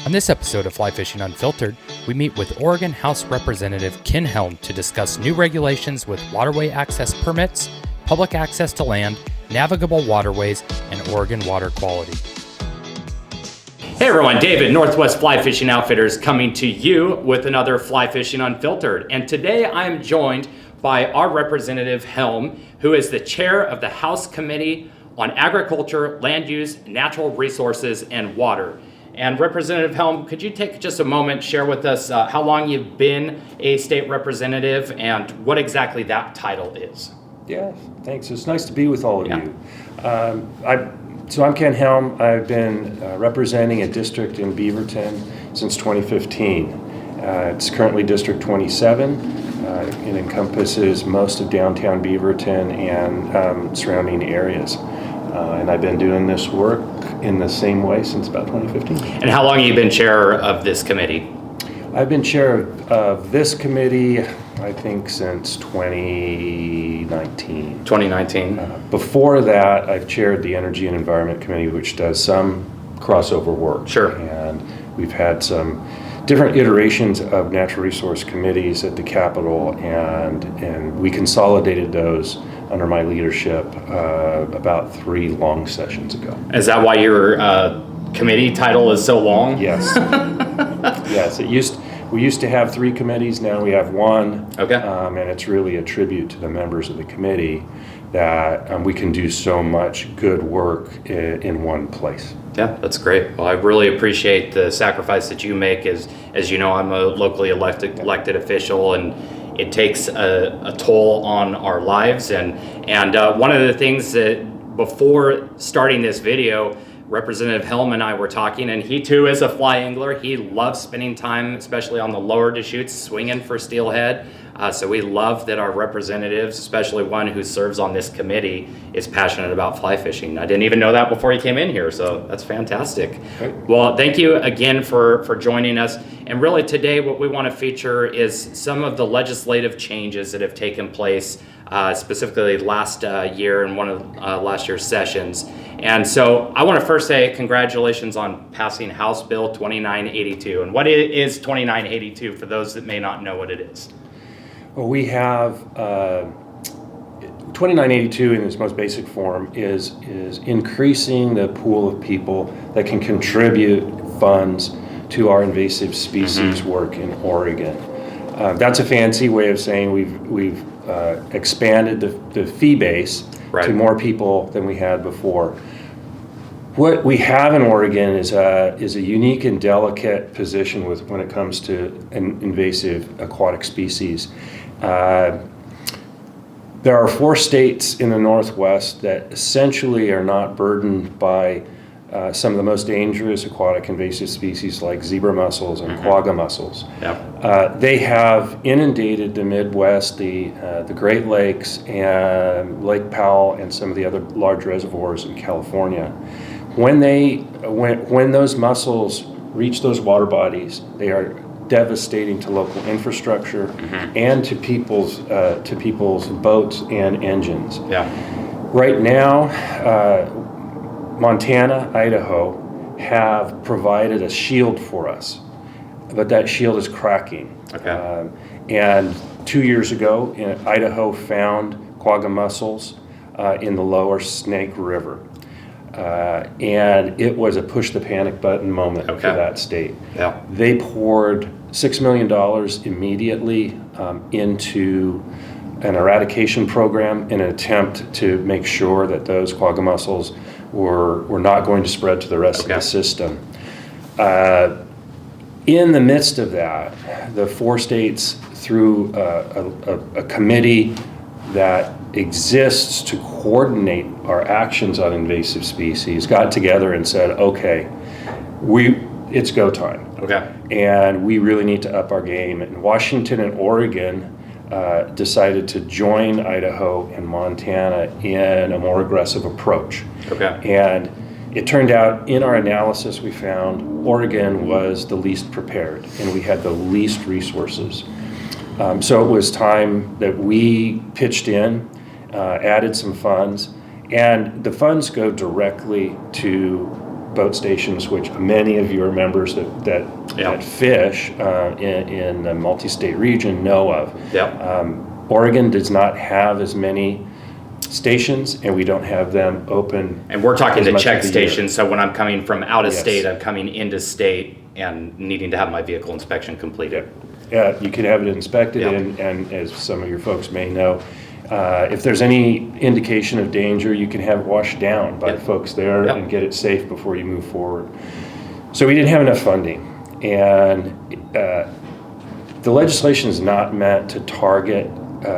On this episode of Fly Fishing Unfiltered, we meet with Oregon House Representative Ken Helm to discuss new regulations with waterway access permits, public access to land, navigable waterways, and Oregon water quality. Hey everyone, David, Northwest Fly Fishing Outfitters, coming to you with another Fly Fishing Unfiltered. And today I am joined by our Representative Helm, who is the chair of the House Committee on Agriculture, Land Use, Natural Resources, and Water. And Representative Helm, could you take just a moment, share with us how long you've been a state representative and what exactly that title is? Yeah, thanks. It's nice to be with all of you. So I'm Ken Helm. I've been representing a district in Beaverton since 2015. It's currently District 27. It encompasses most of downtown Beaverton and surrounding areas. And I've been doing this work in the same way since about 2015. And how long have you been chair of this committee? I've been chair of this committee, I think, since 2019. 2019. Before that, I've chaired the Energy and Environment Committee, which does some crossover work. Sure. And we've had some different iterations of natural resource committees at the Capitol, and we consolidated those under my leadership about 3 long sessions ago. Is that why your committee title is so long? Yes. Yes, we used to have 3 committees, now we have 1. Okay. And it's really a tribute to the members of the committee that we can do so much good work in one place. Yeah, that's great. Well, I really appreciate the sacrifice that you make. As you know, I'm a locally elected official, and it takes a toll on our lives. And one of the things that before starting this video, Representative Helm and I were talking, and he too is a fly angler. He loves spending time, especially on the lower Deschutes, swinging for steelhead. So we love that our representatives, especially one who serves on this committee, is passionate about fly fishing. I didn't even know that before he came in here, so that's fantastic. Okay. Well, thank you again for joining us. And really today what we want to feature is some of the legislative changes that have taken place, specifically last year in one of last year's sessions. And so I want to first say congratulations on passing House Bill 2982. And what is 2982 for those that may not know what it is? Well, we have 2982 in its most basic form is increasing the pool of people that can contribute funds to our invasive species work in Oregon. That's a fancy way of saying we've expanded the fee base to more people than we had before. What we have in Oregon is a unique and delicate position when it comes to an invasive aquatic species. There are 4 states in the Northwest that essentially are not burdened by some of the most dangerous aquatic invasive species like zebra mussels and quagga mussels. Yep. They have inundated the Midwest, the Great Lakes, and Lake Powell, and some of the other large reservoirs in California. When those mussels reach those water bodies, they are devastating to local infrastructure and to people's boats and engines. Yeah. Right now, Montana, Idaho have provided a shield for us, but that shield is cracking. Okay. And 2 years ago, Idaho found quagga mussels in the lower Snake River. And it was a push the panic button moment for that state. Yeah. They poured $6 million immediately into an eradication program in an attempt to make sure that those quagga mussels were not going to spread to the rest of the system. In the midst of that, the 4 states, through a committee that exists to coordinate our actions on invasive species, got together and said, okay, it's go time. Okay. And we really need to up our game. And Washington and Oregon decided to join Idaho and Montana in a more aggressive approach. Okay. And it turned out in our analysis we found Oregon was the least prepared and we had the least resources. So it was time that we pitched in, added some funds, and the funds go directly to boat stations, which many of your members that fish in the multi-state region know of. Oregon does not have as many stations, and we don't have them open. And we're talking the check stations, so when I'm coming from out of state, I'm coming into state and needing to have my vehicle inspection completed. Yeah, you can have it inspected, and as some of your folks may know, if there's any indication of danger, you can have it washed down by the folks there and get it safe before you move forward. So we didn't have enough funding, and the legislation is not meant to target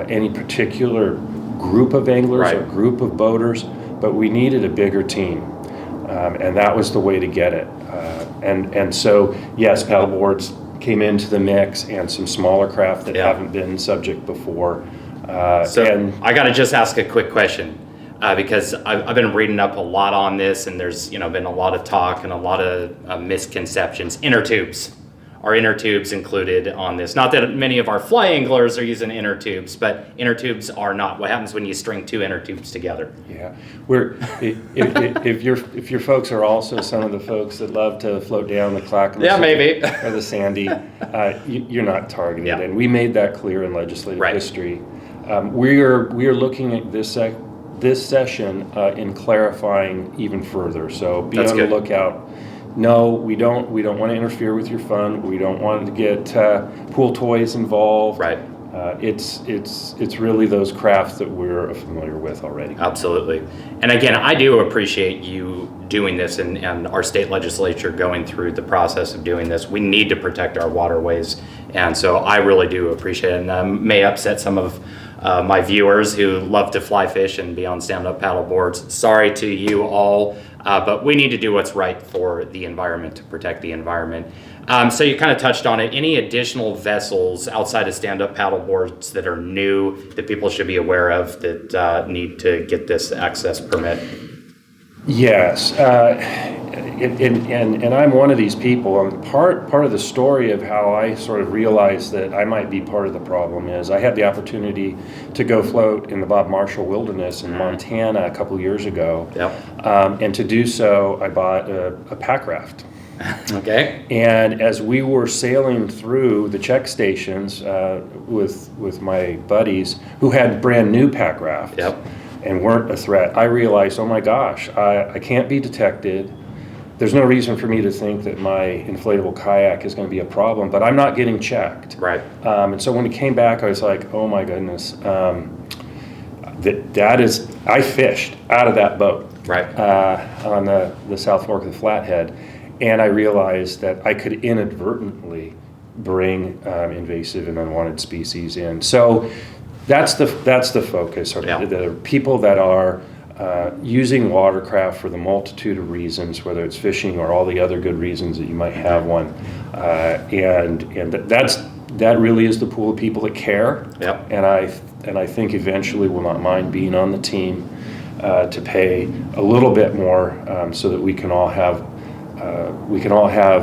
any particular group of anglers or group of boaters, but we needed a bigger team, and that was the way to get it. And so, yes, paddleboards came into the mix, and some smaller craft that haven't been subject before. So I got to just ask a quick question, because I've been reading up a lot on this, and there's been a lot of talk and a lot of misconceptions. Inner tubes. Are inner tubes included on this? Not that many of our fly anglers are using inner tubes, but inner tubes are not. What happens when you string two inner tubes together? Yeah, if your folks are also some of the folks that love to float down the Clackamas maybe, or the Sandy, you're not targeted, and we made that clear in legislative history. We are looking at this session in clarifying even further. So be on the lookout. No, we don't want to interfere with your fun. We don't want to get pool toys involved. Right. It's really those crafts that we're familiar with already. Absolutely. And again, I do appreciate you doing this and our state legislature going through the process of doing this. We need to protect our waterways. And so I really do appreciate it. And may upset some of my viewers who love to fly fish and be on stand-up paddle boards. Sorry to you all. But we need to do what's right for the environment, to protect the environment. So you kind of touched on it. Any additional vessels outside of stand-up paddle boards that are new that people should be aware of that need to get this access permit? Yes, and I'm one of these people. Part of the story of how I sort of realized that I might be part of the problem is I had the opportunity to go float in the Bob Marshall Wilderness in Montana a couple years ago. And to do so, I bought a pack raft. Okay. And as we were sailing through the check stations with my buddies who had brand new pack rafts and weren't a threat, I realized, oh my gosh, I can't be detected. There's no reason for me to think that my inflatable kayak is going to be a problem, but I'm not getting checked. Right. And so when it came back, I was like, oh my goodness, I fished out of that boat on the South Fork of the Flathead, and I realized that I could inadvertently bring invasive and unwanted species in. So that's the focus. The people that are using watercraft for the multitude of reasons, whether it's fishing or all the other good reasons that you might have one, and that really is the pool of people that care. And I think eventually will not mind being on the team to pay a little bit more so that we can all have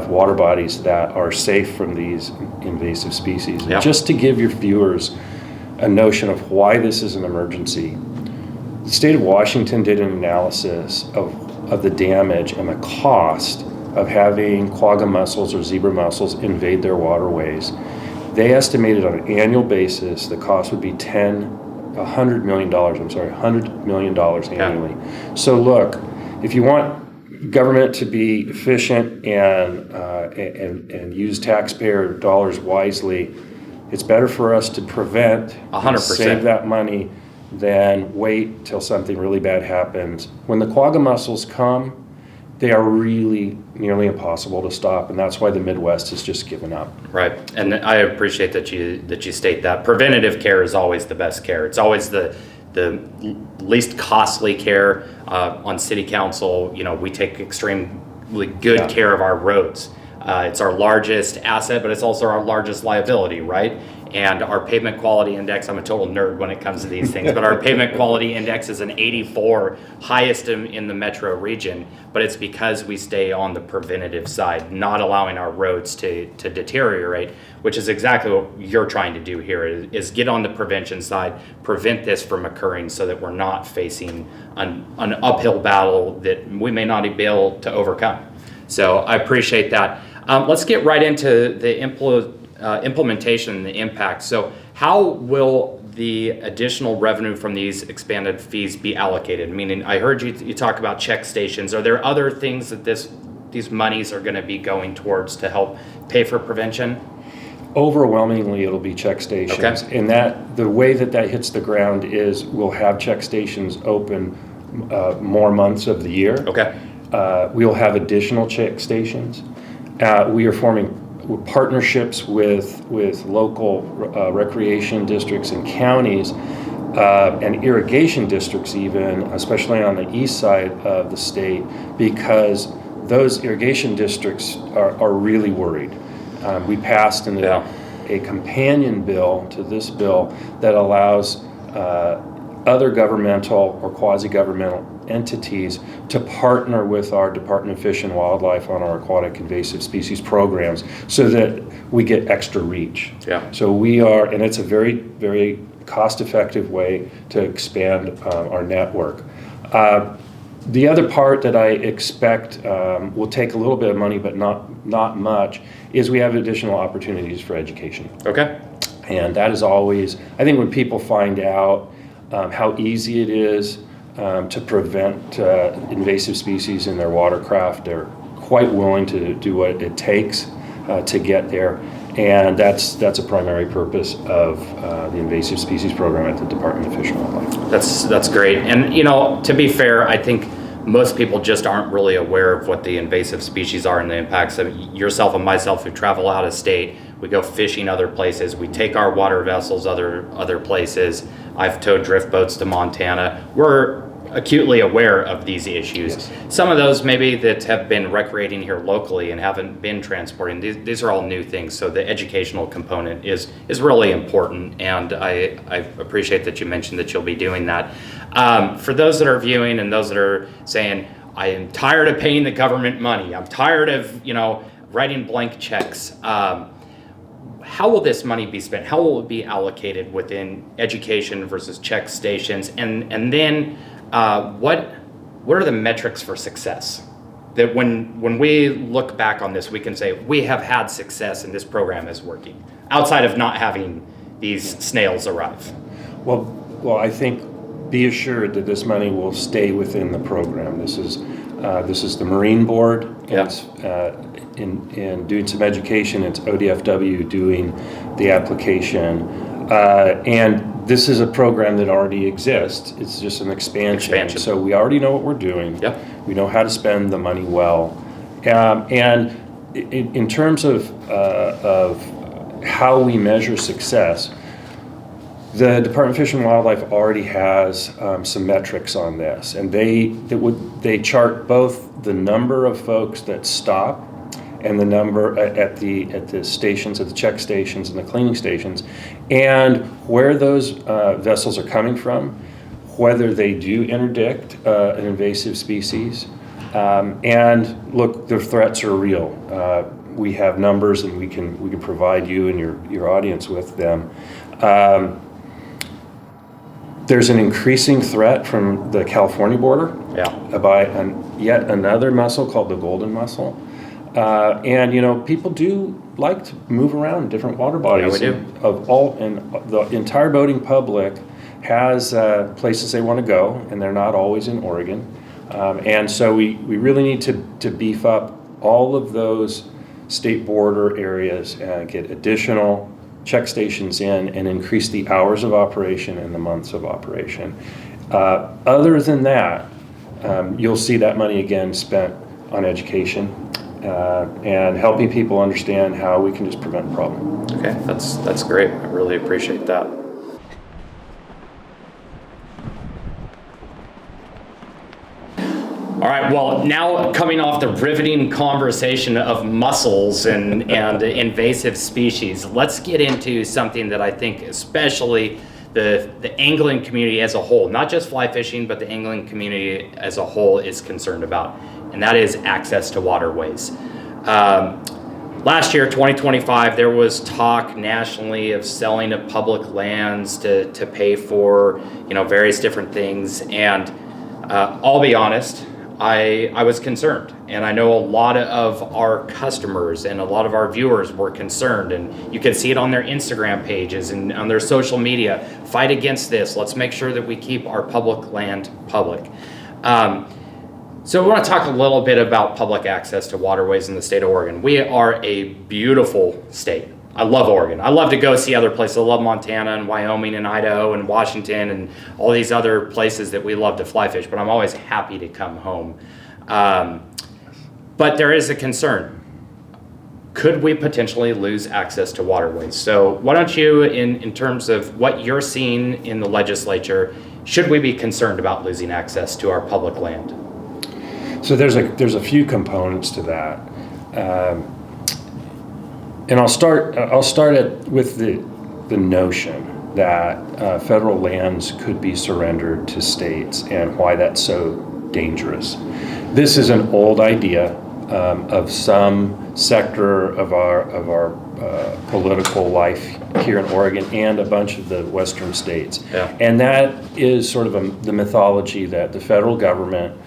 water bodies that are safe from these invasive species. And just to give your viewers a notion of why this is an emergency, the state of Washington did an analysis of the damage and the cost of having quagga mussels or zebra mussels invade their waterways. They estimated on an annual basis the cost would be $100 million annually. So look, if you want government to be efficient and use taxpayer dollars wisely, it's better for us to prevent 100%. Save that money than wait till something really bad happens. When the quagga mussels come, they are really nearly impossible to stop, and that's why the Midwest has just given up. Right, and I appreciate that you state that. Preventative care is always the best care. It's always the least costly care. On city council, we take extremely good care of our roads. It's our largest asset, but it's also our largest liability, right? and our pavement quality index, I'm a total nerd when it comes to these things, but our pavement quality index is an 84, highest in the metro region, but it's because we stay on the preventative side, not allowing our roads to deteriorate, which is exactly what you're trying to do here, is get on the prevention side, prevent this from occurring so that we're not facing an uphill battle that we may not be able to overcome. So I appreciate that. Let's get right into the implementation and the impact. So how will the additional revenue from these expanded fees be allocated? Meaning, I heard you talk about check stations. Are there other things that these monies are going to be going towards to help pay for prevention? Overwhelmingly, it'll be check stations. Okay. And that the way that hits the ground is we'll have check stations open more months of the year. Okay. We'll have additional check stations. We are forming partnerships with local recreation districts and counties and irrigation districts even, especially on the east side of the state, because those irrigation districts are really worried. We passed a companion bill to this bill that allows other governmental or quasi-governmental entities to partner with our Department of Fish and Wildlife on our aquatic invasive species programs so that we get extra reach. Yeah. So we are, and it's a very, very cost-effective way to expand our network. The other part that I expect will take a little bit of money, but not much, is we have additional opportunities for education. Okay. And that is always, I think when people find out how easy it is to prevent invasive species in their watercraft, they're quite willing to do what it takes to get there. And that's a primary purpose of the invasive species program at the Department of Fish and Wildlife. That's great. And to be fair, I think most people just aren't really aware of what the invasive species are and the impacts. Of yourself and myself who travel out of state, we go fishing other places, we take our water vessels other places. I've towed drift boats to Montana. We're acutely aware of these issues. Yes. Some of those maybe that have been recreating here locally and haven't been transporting, these are all new things. So the educational component is really important, and I appreciate that you mentioned that you'll be doing that. For those that are viewing and those that are saying, I am tired of paying the government money, I'm tired of writing blank checks, how will this money be spent? How will it be allocated within education versus check stations? And then what are the metrics for success? That when we look back on this, we can say we have had success and this program is working, outside of not having these snails arrive. Well, I think be assured that this money will stay within the program. This is the Marine Board. Yeah. It's, in doing some education, it's ODFW doing the application. And this is a program that already exists. It's just an expansion. So we already know what we're doing. Yep. We know how to spend the money well. And in terms of how we measure success, the Department of Fish and Wildlife already has some metrics on this, and they chart both the number of folks that stop and the number at the stations, at the check stations and the cleaning stations, and where those vessels are coming from, whether they do interdict an invasive species, and look, the threats are real. We have numbers, and we can provide you and your audience with them. There's an increasing threat from the California border by yet another mussel called the golden mussel. And people do like to move around different water bodies. Yeah, we do. And the entire boating public has places they want to go, and they're not always in Oregon. And so we really need to beef up all of those state border areas and get additional check stations in and increase the hours of operation and the months of operation. Other than that, you'll see that money again spent on education and helping people understand how we can just prevent the problem. Okay, that's great. I really appreciate that. All right, well, now coming off the riveting conversation of mussels and invasive species, let's get into something that I think especially the angling community as a whole, not just fly fishing, but the angling community as a whole is concerned about, and that is access to waterways. Last year, 2025, there was talk nationally of selling of public lands to pay for, various different things, and I'll be honest, I was concerned, and I know a lot of our customers and a lot of our viewers were concerned, and you can see it on their Instagram pages and on their social media. Fight against this. Let's make sure that we keep our public land public. So we want to talk a little bit about public access to waterways in the state of Oregon. We are a beautiful state. I love Oregon. I love to go see other places. I love Montana and Wyoming and Idaho and Washington and all these other places that we love to fly fish, but I'm always happy to come home. But there is a concern. Could we potentially lose access to waterways? So why don't you, in terms of what you're seeing in the legislature, should we be concerned about losing access to our public land? So there's a few components to that. And I'll start with the notion that federal lands could be surrendered to states and why that's so dangerous. This is an old idea of some sector of our political life here in Oregon and a bunch of the western states. Yeah. And that is sort of the mythology that the federal government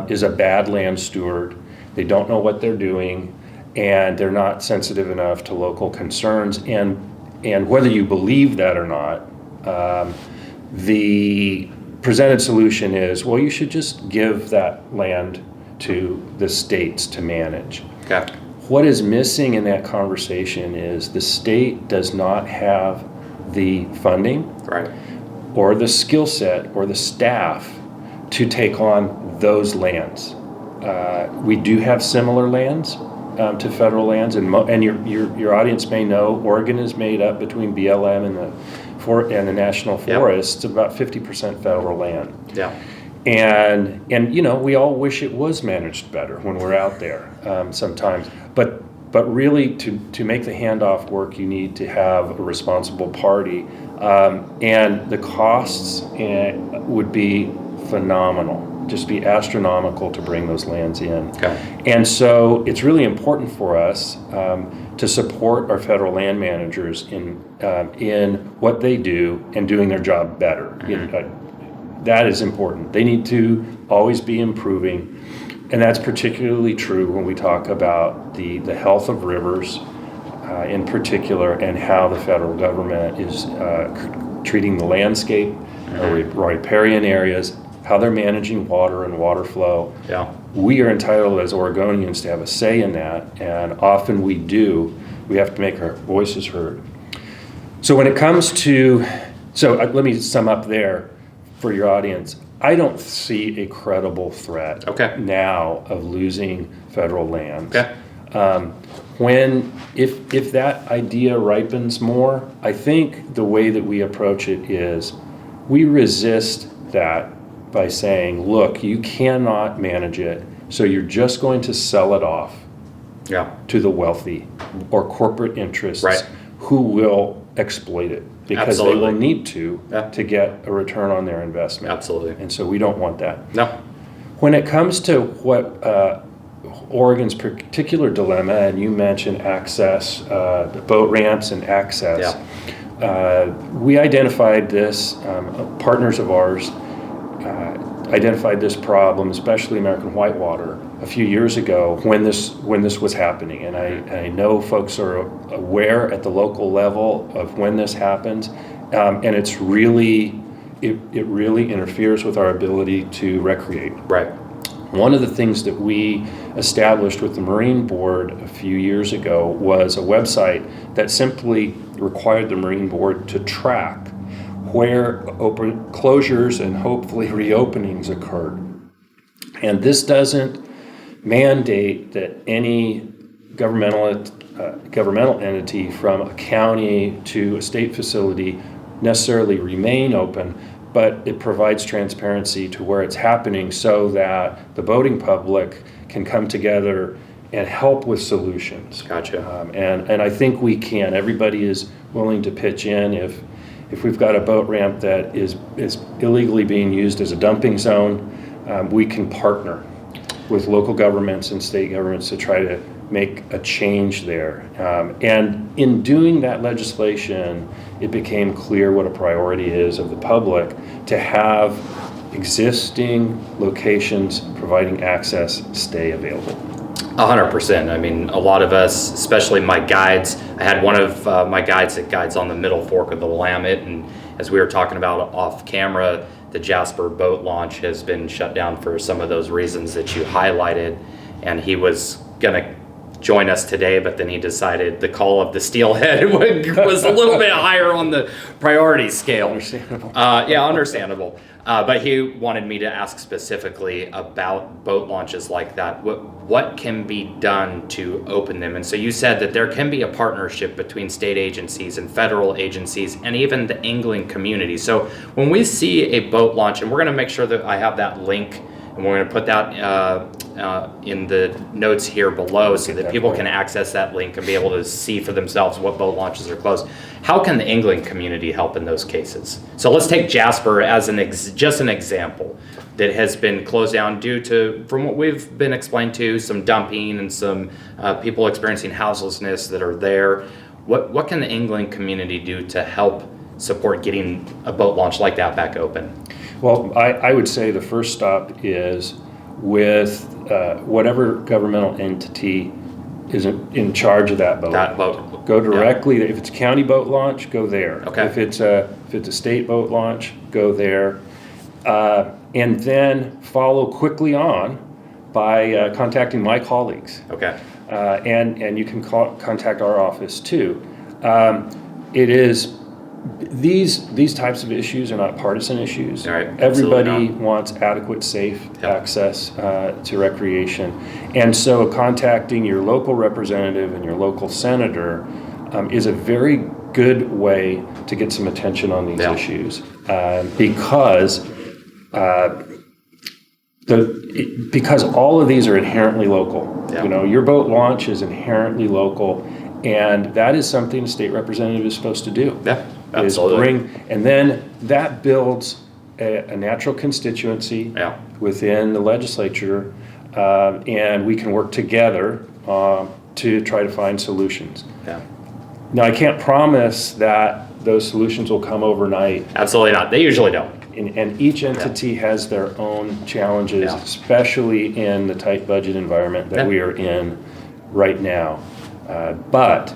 is a bad land steward. They don't know what they're doing, and they're not sensitive enough to local concerns. And whether you believe that or not, the presented solution is, well, you should just give that land to the states to manage. Okay. What is missing in that conversation is the state does not have the funding, Right. or the skill set or the staff to take on those lands. We do have similar lands to federal lands, and your audience may know Oregon is made up between BLM and the national forests. It's about 50% federal land. Yeah. And we all wish it was managed better when we're out there sometimes. But really, to make the handoff work, you need to have a responsible party, and the costs would be phenomenal. Just be astronomical to bring those lands in. Okay. And so it's really important for us to support our federal land managers in what they do and doing their job better. Mm-hmm. That is important. They need to always be improving, and that's particularly true when we talk about the health of rivers in particular, and how the federal government is treating the landscape, riparian areas, how they're managing water and water flow. Yeah. We are entitled as Oregonians to have a say in that, and often we do. We have to make our voices heard. So when it comes to, let me sum up there for your audience. I don't see a credible threat now of losing federal lands. Okay. If that idea ripens more, I think the way that we approach it is we resist that by saying, look, you cannot manage it, so you're just going to sell it off to the wealthy or corporate interests who will exploit it because they will need to get a return on their investment. Absolutely. And so we don't want that. No. When it comes to what Oregon's particular dilemma, and you mentioned access, the boat ramps and access, we identified this, partners of ours identified this problem, especially American whitewater, a few years ago when this was happening. And I know folks are aware at the local level of when this happens, and it really interferes with our ability to recreate. Right. One of the things that we established with the Marine Board a few years ago was a website that simply required the Marine Board to track where open closures and hopefully reopenings occurred. And this doesn't mandate that any governmental entity, from a county to a state facility, necessarily remain open, but it provides transparency to where it's happening so that the boating public can come together and help with solutions. Gotcha. And I think we can. Everybody is willing to pitch in. If we've got a boat ramp that is illegally being used as a dumping zone, we can partner with local governments and state governments to try to make a change there. And in doing that legislation, it became clear what a priority is of the public to have existing locations providing access stay available. 100%. I mean, a lot of us, especially my guides, I had one of my guides that guides on the Middle Fork of the Willamette, and as we were talking about off camera, the Jasper boat launch has been shut down for some of those reasons that you highlighted, and he was going to join us today, but then he decided the call of the steelhead was a little bit higher on the priority scale. Understandable. Yeah, understandable. But he wanted me to ask specifically about boat launches like that. What can be done to open them? And so you said that there can be a partnership between state agencies and federal agencies and even the angling community. So when we see a boat launch, and we're going to make sure that I have that link, and we're going to put that in the notes here below so that people can access that link and be able to see for themselves what boat launches are closed. How can the angling community help in those cases? So let's take Jasper as just an example that has been closed down due to, from what we've been explained to, some dumping and some people experiencing houselessness that are there. What can the angling community do to help support getting a boat launch like that back open? Well, I would say the first stop is with whatever governmental entity is in charge of that boat. That boat. Go directly. Yeah. If it's a county boat launch, go there. Okay. If it's a state boat launch, go there, and then follow quickly on by contacting my colleagues. Okay. And you can contact our office too. It is. These types of issues are not partisan issues. All right. Everybody wants adequate, safe access to recreation. And so contacting your local representative and your local senator is a very good way to get some attention on these issues because all of these are inherently local. Yeah. You know, your boat launch is inherently local, and that is something a state representative is supposed to do. Yeah. Absolutely. And then that builds a natural constituency within the legislature, and we can work together to try to find solutions. Yeah. Now, I can't promise that those solutions will come overnight. Absolutely not. They usually don't. And each entity has their own challenges, especially in the tight budget environment that we are in right now. But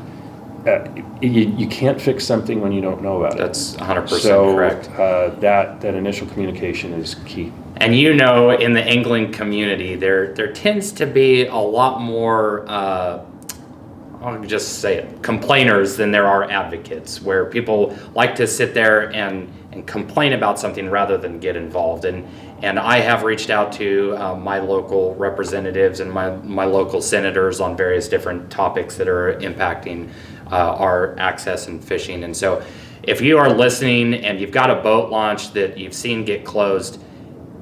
you can't fix something when you don't know about it. That's 100% correct. That initial communication is key. And you know, in the angling community, there tends to be a lot more, I'll just say it, complainers than there are advocates, where people like to sit there and complain about something rather than get involved. And I have reached out to my local representatives and my local senators on various different topics that are impacting our access and fishing. And so if you are listening and you've got a boat launch that you've seen get closed,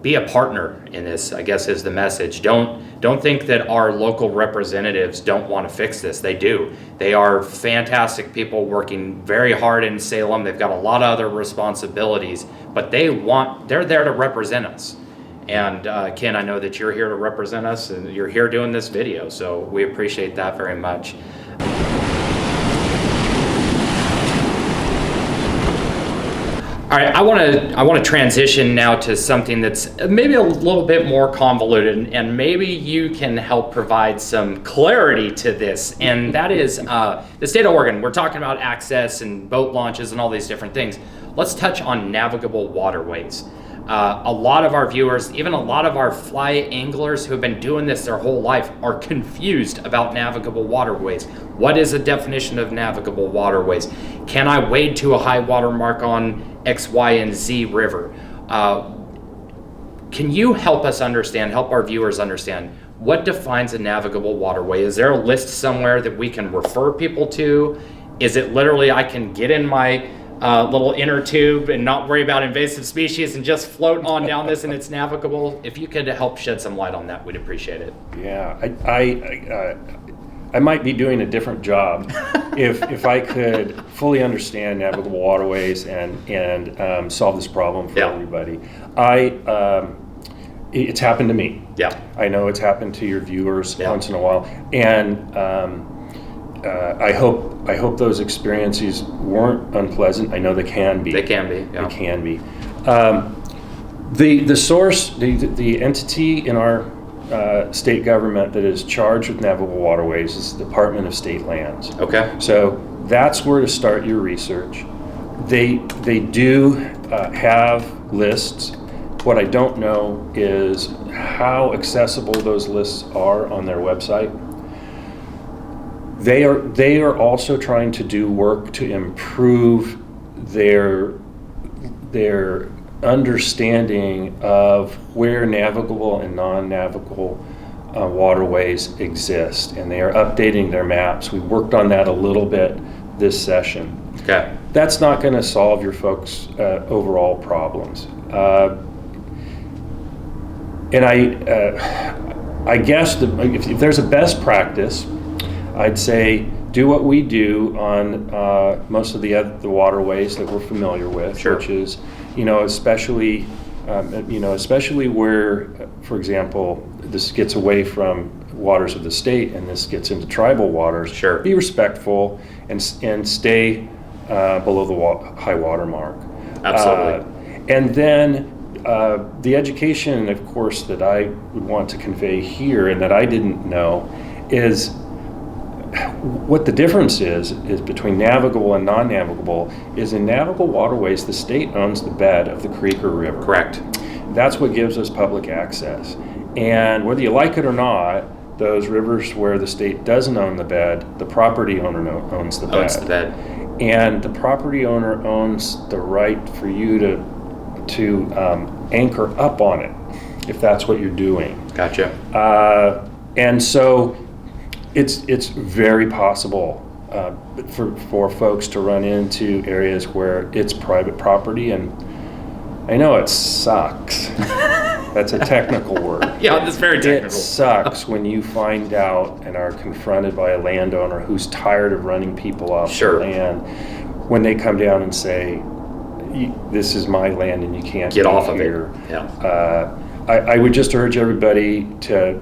be a partner in this, I guess, is the message. Don't think that our local representatives don't want to fix this. They do. They are fantastic people working very hard in Salem. They've got a lot of other responsibilities, but they're there to represent us. And Ken, I know that you're here to represent us and you're here doing this video, so we appreciate that very much. All right, I want to transition now to something that's maybe a little bit more convoluted, and maybe you can help provide some clarity to this. And that is the state of Oregon. We're talking about access and boat launches and all these different things. Let's touch on navigable waterways. A lot of our viewers, even a lot of our fly anglers who have been doing this their whole life, are confused about navigable waterways. What is the definition of navigable waterways? Can I wade to a high water mark on X, Y, and Z river? Can you help us understand, help our viewers understand, what defines a navigable waterway? Is there a list somewhere that we can refer people to? Is it literally I can get in my little inner tube and not worry about invasive species and just float on down this and it's navigable. If you could help shed some light on that, we'd appreciate it. Yeah, I might be doing a different job if I could fully understand navigable waterways and solve this problem for everybody. It's happened to me. Yeah. I know it's happened to your viewers once in a while, and I hope those experiences weren't unpleasant. I know they can be. They can be. Yeah. They can be. The source, the entity in our state government that is charged with navigable waterways is the Department of State Lands. Okay. So that's where to start your research. They do have lists. What I don't know is how accessible those lists are on their website. They are also trying to do work to improve their understanding of where navigable and non-navigable waterways exist, and they are updating their maps. We worked on that a little bit this session. Okay. That's not going to solve your folks' overall problems. And I guess if there's a best practice, I'd say do what we do on most of the waterways that we're familiar with, Sure. which is, especially where, for example, this gets away from waters of the state and this gets into tribal waters. Sure. Be respectful and stay below the high water mark. Absolutely. And then the education, of course, that I would want to convey here and that I didn't know is what the difference is between navigable and non-navigable is in navigable waterways, the state owns the bed of the creek or river. Correct. That's what gives us public access. And whether you like it or not, those rivers where the state doesn't own the bed, the property owner owns the bed. Owns the bed. And the property owner owns the right for you to anchor up on it, if that's what you're doing. Gotcha. And so it's very possible for folks to run into areas where it's private property, and I know it sucks. That's a technical word. Yeah, that's very technical. It sucks when you find out and are confronted by a landowner who's tired of running people off Sure. the land when they come down and say, this is my land and you can't Get be off of here. it. Yeah. I would just urge everybody to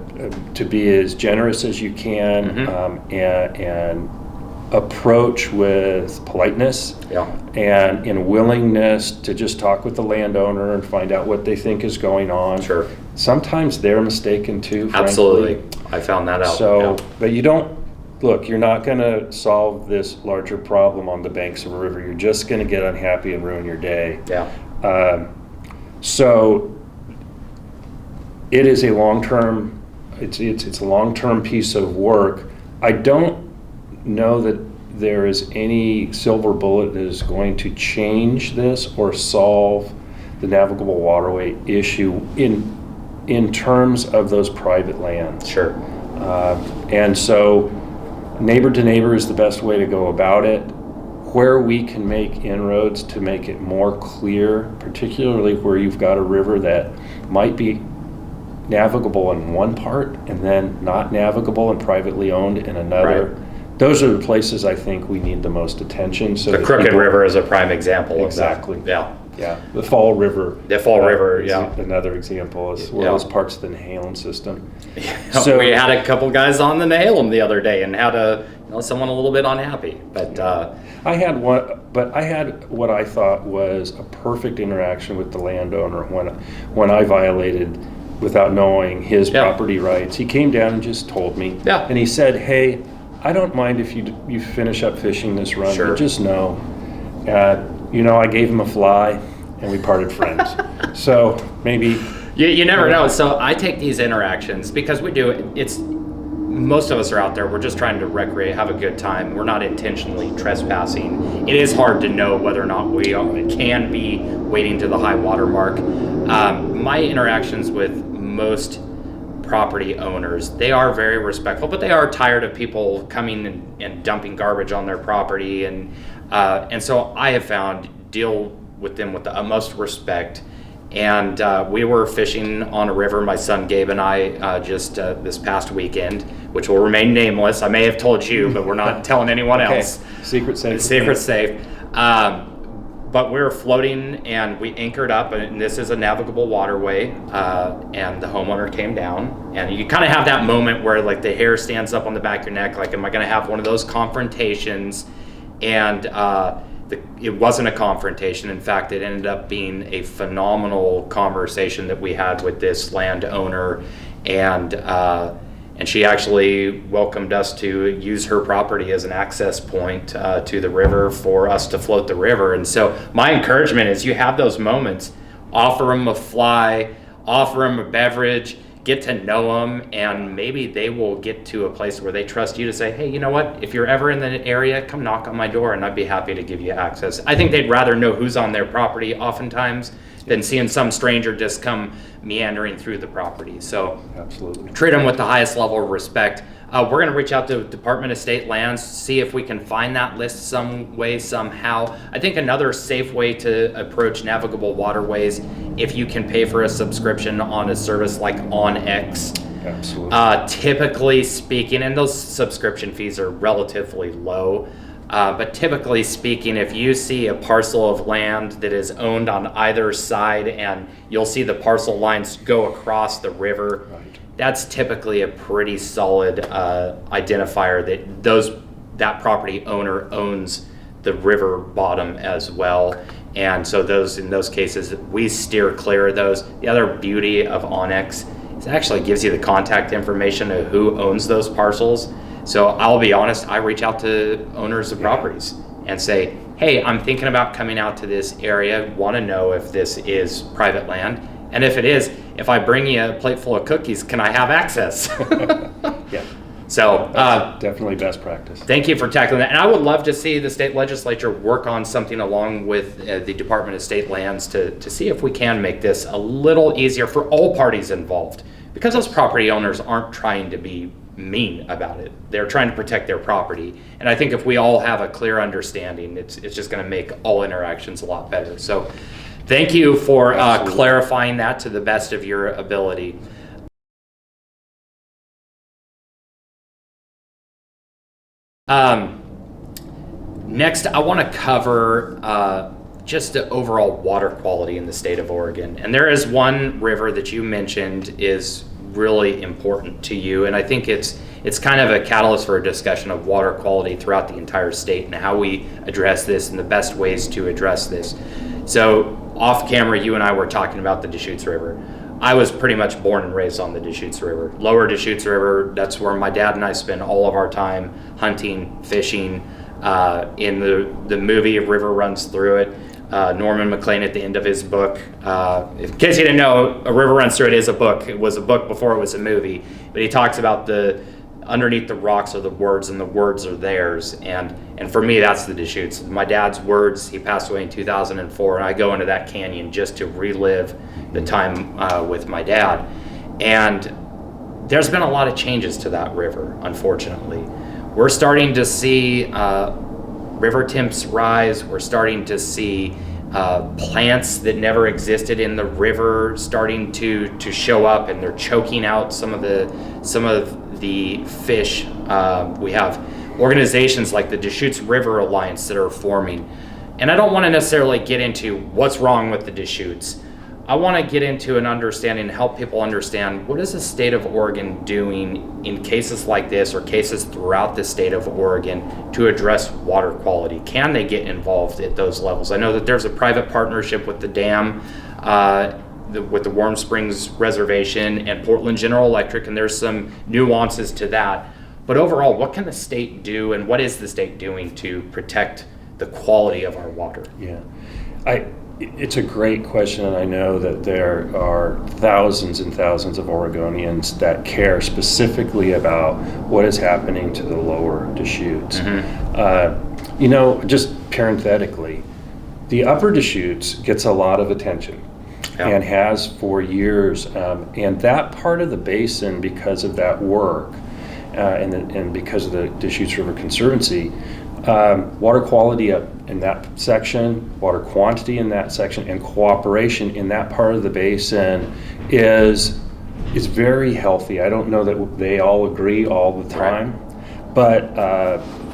be as generous as you can, and approach with politeness and in willingness to just talk with the landowner and find out what they think is going on. Sure. Sometimes they're mistaken too, frankly. Absolutely. I found that out. So, but you're not going to solve this larger problem on the banks of a river. You're just going to get unhappy and ruin your day. Yeah. So it is a long-term, it's a long-term piece of work. I don't know that there is any silver bullet that is going to change this or solve the navigable waterway issue in terms of those private lands. Sure. And so neighbor to neighbor is the best way to go about it. Where we can make inroads to make it more clear, particularly where you've got a river that might be navigable in one part and then not navigable and privately owned in another. Right. Those are the places I think we need the most attention. So The Crooked River is a prime example Exactly. of that. Yeah, the Fall River. The Fall River, is yeah. Another example, as well as parts of the Nehalem system. So we had a couple guys on the Nehalem the other day and had someone a little bit unhappy. But I had what I thought was a perfect interaction with the landowner when I violated without knowing his property rights. He came down and just told me. Yeah. And he said, "Hey, I don't mind if you finish up fishing this run, Sure. but just know, I gave him a fly and we parted friends." So maybe you never know. So I take these interactions because most of us are out there, we're just trying to recreate, have a good time. We're not intentionally trespassing. It is hard to know whether or not we can be wading to the high water mark. My interactions with most property owners, they are very respectful, but they are tired of people coming and dumping garbage on their property, and so I have found deal with them with the utmost respect. And we were fishing on a river, my son Gabe and I, just this past weekend, which will remain nameless. I may have told you, but we're not telling anyone else. Secret safe. Secret safe. But we were floating and we anchored up, and this is a navigable waterway, and the homeowner came down, and you kind of have that moment where like the hair stands up on the back of your neck, like, am I going to have one of those confrontations? And it wasn't a confrontation. In fact, it ended up being a phenomenal conversation that we had with this landowner, and she actually welcomed us to use her property as an access point to the river for us to float the river. And so my encouragement is, you have those moments, offer them a fly, offer them a beverage, get to know them, and maybe they will get to a place where they trust you to say, hey, you know what, if you're ever in the area, come knock on my door and I'd be happy to give you access. I think they'd rather know who's on their property oftentimes than seeing some stranger just come meandering through the property. So absolutely treat them with the highest level of respect. We're going to reach out to Department of State Lands, see if we can find that list some way, somehow. I think another safe way to approach navigable waterways, if you can pay for a subscription on a service like OnX. Absolutely. Typically speaking, and those subscription fees are relatively low, but typically speaking, if you see a parcel of land that is owned on either side and you'll see the parcel lines go across the river, Right. That's typically a pretty solid identifier that property owner owns the river bottom as well. And so in those cases, we steer clear of those. The other beauty of OnX is it actually gives you the contact information of who owns those parcels. So I'll be honest, I reach out to owners of properties and say, hey, I'm thinking about coming out to this area, want to know if this is private land. And if it is, if I bring you a plate full of cookies, can I have access? Yeah. So definitely best practice. Thank you for tackling that. And I would love to see the state legislature work on something along with the Department of State Lands to see if we can make this a little easier for all parties involved. Because those property owners aren't trying to be mean about it. They're trying to protect their property. And I think if we all have a clear understanding, it's just going to make all interactions a lot better. So thank you for clarifying that to the best of your ability. Next, I want to cover just the overall water quality in the state of Oregon. And there is one river that you mentioned is really important to you, and I think it's kind of a catalyst for a discussion of water quality throughout the entire state and how we address this and the best ways to address this. So off camera, you and I were talking about the Deschutes River. I was pretty much born and raised on the Deschutes River. Lower Deschutes River, that's where my dad and I spend all of our time hunting, fishing. In the movie, a river runs through it. Norman McLean at the end of his book, in case you didn't know, A River Runs Through It is a book. It was a book before it was a movie, but he talks about underneath the rocks are the words, and the words are theirs. And for me, that's the Deschutes. My dad's words, he passed away in 2004, and I go into that canyon just to relive the time with my dad. And there's been a lot of changes to that river, unfortunately. We're starting to see river temps rise. We're starting to see plants that never existed in the river starting to show up, and they're choking out some of the fish. We have organizations like the Deschutes River Alliance that are forming. And I don't want to necessarily get into what's wrong with the Deschutes. I want to get into an understanding and help people understand what is the state of Oregon doing in cases like this or cases throughout the state of Oregon to address water quality. Can they get involved at those levels? I know that there's a private partnership with the dam, with the Warm Springs Reservation and Portland General Electric, and there's some nuances to that. But overall, what can the state do, and what is the state doing to protect the quality of our water? Yeah. It's a great question, and I know that there are thousands and thousands of Oregonians that care specifically about what is happening to the lower Deschutes. Mm-hmm. Just parenthetically, the upper Deschutes gets a lot of attention. and has for years. And that part of the basin, because of that work and because of the Deschutes River Conservancy, water quality up in that section, water quantity in that section, and cooperation in that part of the basin is very healthy. I don't know that they all agree all the time, but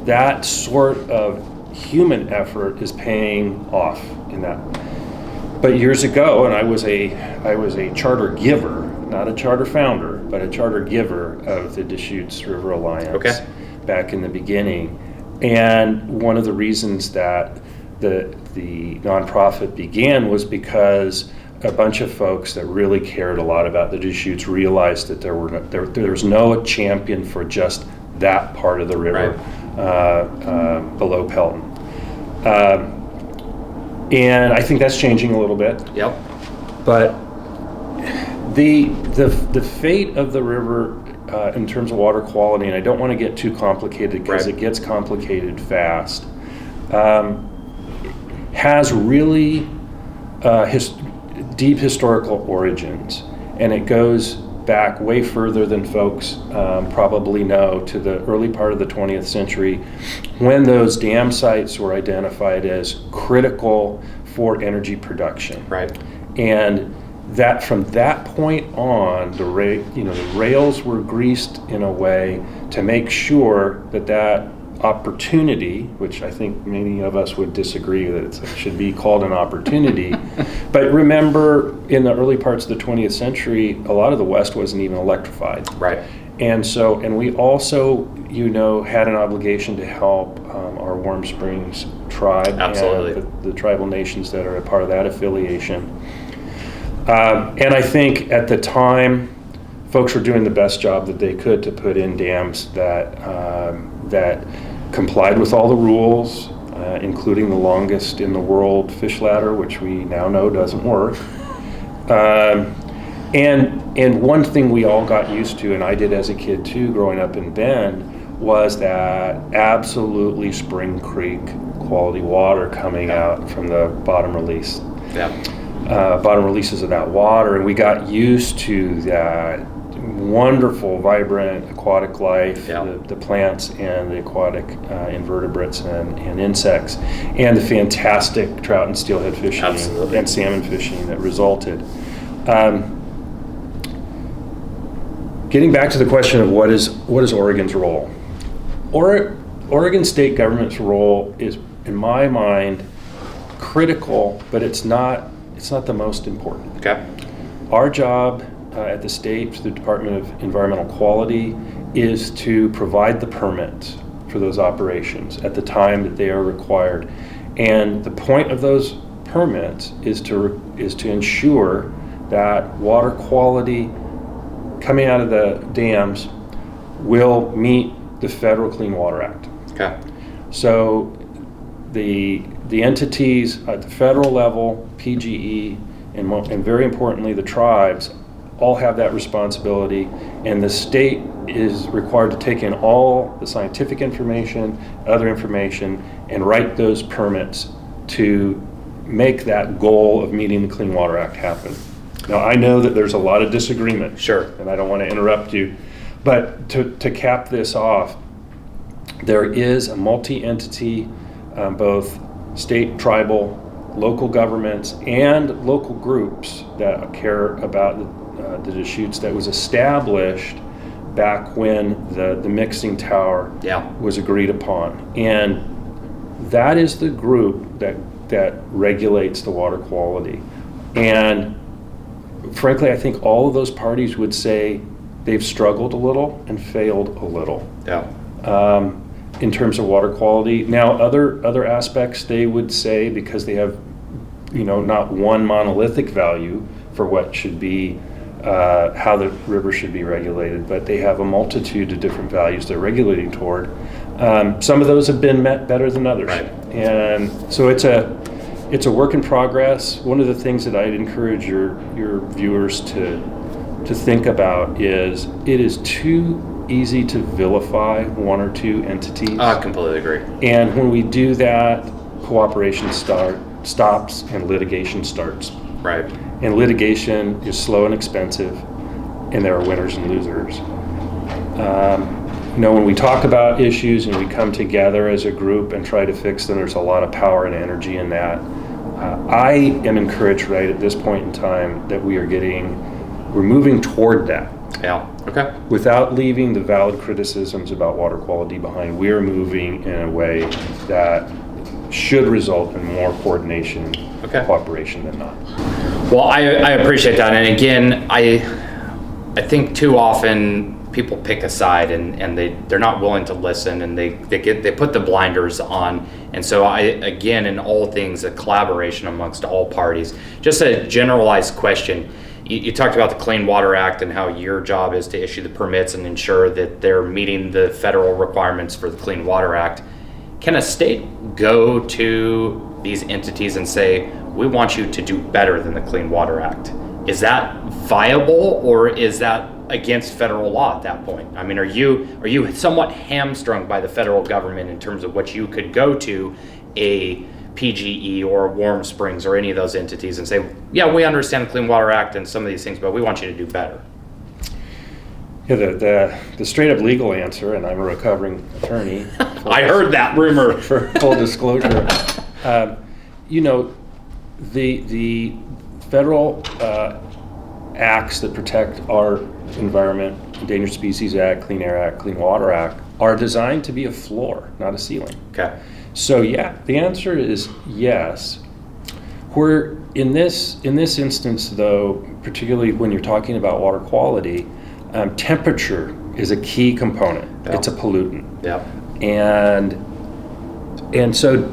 that sort of human effort is paying off in that. But years ago, and I was a charter giver, not a charter founder, but a charter giver of the Deschutes River Alliance back in the beginning. And one of the reasons that the nonprofit began was because a bunch of folks that really cared a lot about the Deschutes realized that there was no champion for just that part of the river below Pelton. And I think that's changing a little bit. Yep. But the fate of the river in terms of water quality, and I don't want to get too complicated because it gets complicated fast, has really deep historical origins, and it goes back way further than folks probably know, to the early part of the 20th century, when those dam sites were identified as critical for energy production. Right. And that from that point on, the rails were greased in a way to make sure that opportunity, which I think many of us would disagree that it should be called an opportunity, but remember in the early parts of the 20th century, a lot of the West wasn't even electrified. Right. And we also, had an obligation to help our Warm Springs tribe. Absolutely. And the tribal nations that are a part of that affiliation. And I think at the time, folks were doing the best job that they could to put in dams that complied with all the rules, including the longest in the world fish ladder, which we now know doesn't work. And one thing we all got used to, and I did as a kid too, growing up in Bend, was that absolutely Spring Creek quality water coming out from the bottom release. Yeah. Bottom releases of that water, and we got used to that wonderful, vibrant aquatic life, the plants and the aquatic invertebrates and insects, and the fantastic trout and steelhead fishing and salmon fishing that resulted. Getting back to the question of what is Oregon's role? Oregon state government's role is, in my mind, critical, but it's not the most important. Okay. Our job at the state, through the Department of Environmental Quality, is to provide the permits for those operations at the time that they are required. And the point of those permits is to ensure that water quality coming out of the dams will meet the Federal Clean Water Act. Okay. So the entities at the federal level, PGE, and very importantly the tribes, all have that responsibility, and the state is required to take in all the scientific information, other information, and write those permits to make that goal of meeting the Clean Water Act happen. Now, I know that there's a lot of disagreement. Sure. And I don't want to interrupt you, but to cap this off, there is a multi-entity, both state, tribal, local governments, and local groups that care about the Deschutes, that was established back when the mixing tower was agreed upon. And that is the group that regulates the water quality. And frankly, I think all of those parties would say they've struggled a little and failed a little. Yeah. In terms of water quality. Now, other aspects they would say, because they have, not one monolithic value for what should be, how the river should be regulated, but they have a multitude of different values they're regulating toward. Some of those have been met better than others. Right. And so it's a work in progress. One of the things that I'd encourage your viewers to think about is it is too easy to vilify one or two entities. I completely agree. And when we do that, cooperation stops and litigation starts. Right. And litigation is slow and expensive, and there are winners and losers. When we talk about issues and we come together as a group and try to fix them, there's a lot of power and energy in that. I am encouraged right at this point in time that we're moving toward that. Yeah, okay. Without leaving the valid criticisms about water quality behind, we are moving in a way that should result in more coordination and cooperation than not. Well, I appreciate that. And again, I think too often people pick a side and they're not willing to listen, and they put the blinders on. And so again, in all things, a collaboration amongst all parties. Just a generalized question. You talked about the Clean Water Act and how your job is to issue the permits and ensure that they're meeting the federal requirements for the Clean Water Act. Can a state go to these entities and say, we want you to do better than the Clean Water Act? Is that viable, or is that against federal law at that point? I mean, are you somewhat hamstrung by the federal government in terms of what you could go to a PGE or Warm Springs or any of those entities and say, yeah, we understand the Clean Water Act and some of these things, but we want you to do better? Yeah, the straight up legal answer, and I'm a recovering attorney. I heard that rumor. For full disclosure, the federal acts that protect our environment, Endangered Species Act, Clean Air Act, Clean Water Act, are designed to be a floor, not a ceiling. Okay. So yeah, the answer is yes. We're in this instance, though, particularly when you're talking about water quality, temperature is a key component. Yeah. It's a pollutant. Yeah. And so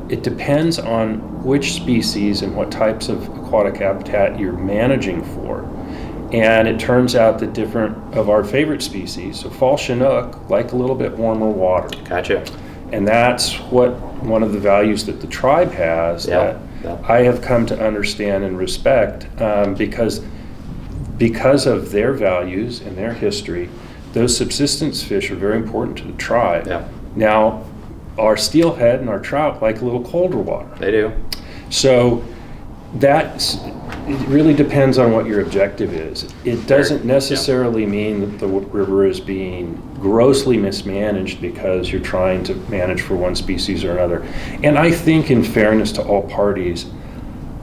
it depends on which species and what types of aquatic habitat you're managing for. And it turns out that different of our favorite species, so fall Chinook, like a little bit warmer water. Gotcha. And that's one of the values that the tribe has that I have come to understand and respect because of their values and their history. Those subsistence fish are very important to the tribe. Yeah. Now, our steelhead and our trout like a little colder water. They do. So it really depends on what your objective is. It doesn't necessarily mean that the river is being grossly mismanaged because you're trying to manage for one species or another. And I think, in fairness to all parties,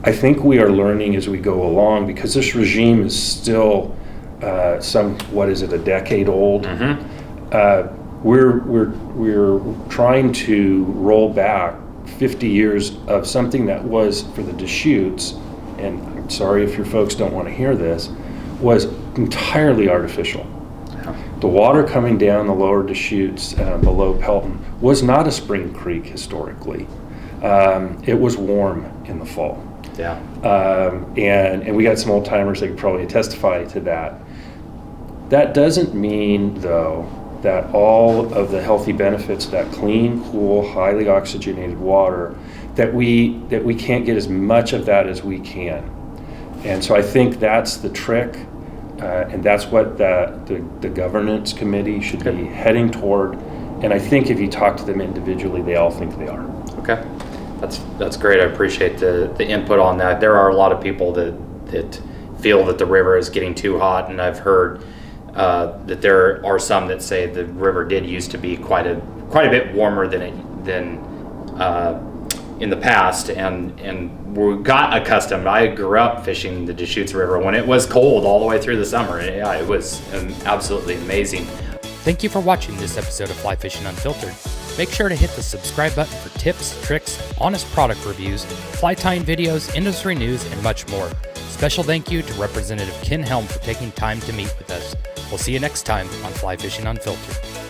I think we are learning as we go along, because this regime is still a decade old. Mm-hmm. We're trying to roll back 50 years of something that was, for the Deschutes, and I'm sorry if your folks don't want to hear this, was entirely artificial. Yeah. The water coming down the lower Deschutes below Pelton was not a spring creek historically. It was warm in the fall. Yeah. And we got some old timers that could probably testify to that. That doesn't mean, though, that all of the healthy benefits of that clean, cool, highly oxygenated water, that we can't get as much of that as we can. And so I think that's the trick, and that's what the governance committee should be heading toward. And I think if you talk to them individually, they all think they are. Okay. That's great. I appreciate the input on that. There are a lot of people that feel that the river is getting too hot, and I've heard that there are some that say the river did used to be quite a bit warmer than in the past, and we got accustomed. I grew up fishing the Deschutes River when it was cold all the way through the summer. Yeah, it was absolutely amazing. Thank you for watching this episode of Fly Fishing Unfiltered. Make sure to hit the subscribe button for tips, tricks, honest product reviews, fly tying videos, industry news, and much more. Special thank you to Representative Ken Helm for taking time to meet with us. We'll see you next time on Fly Fishing Unfiltered.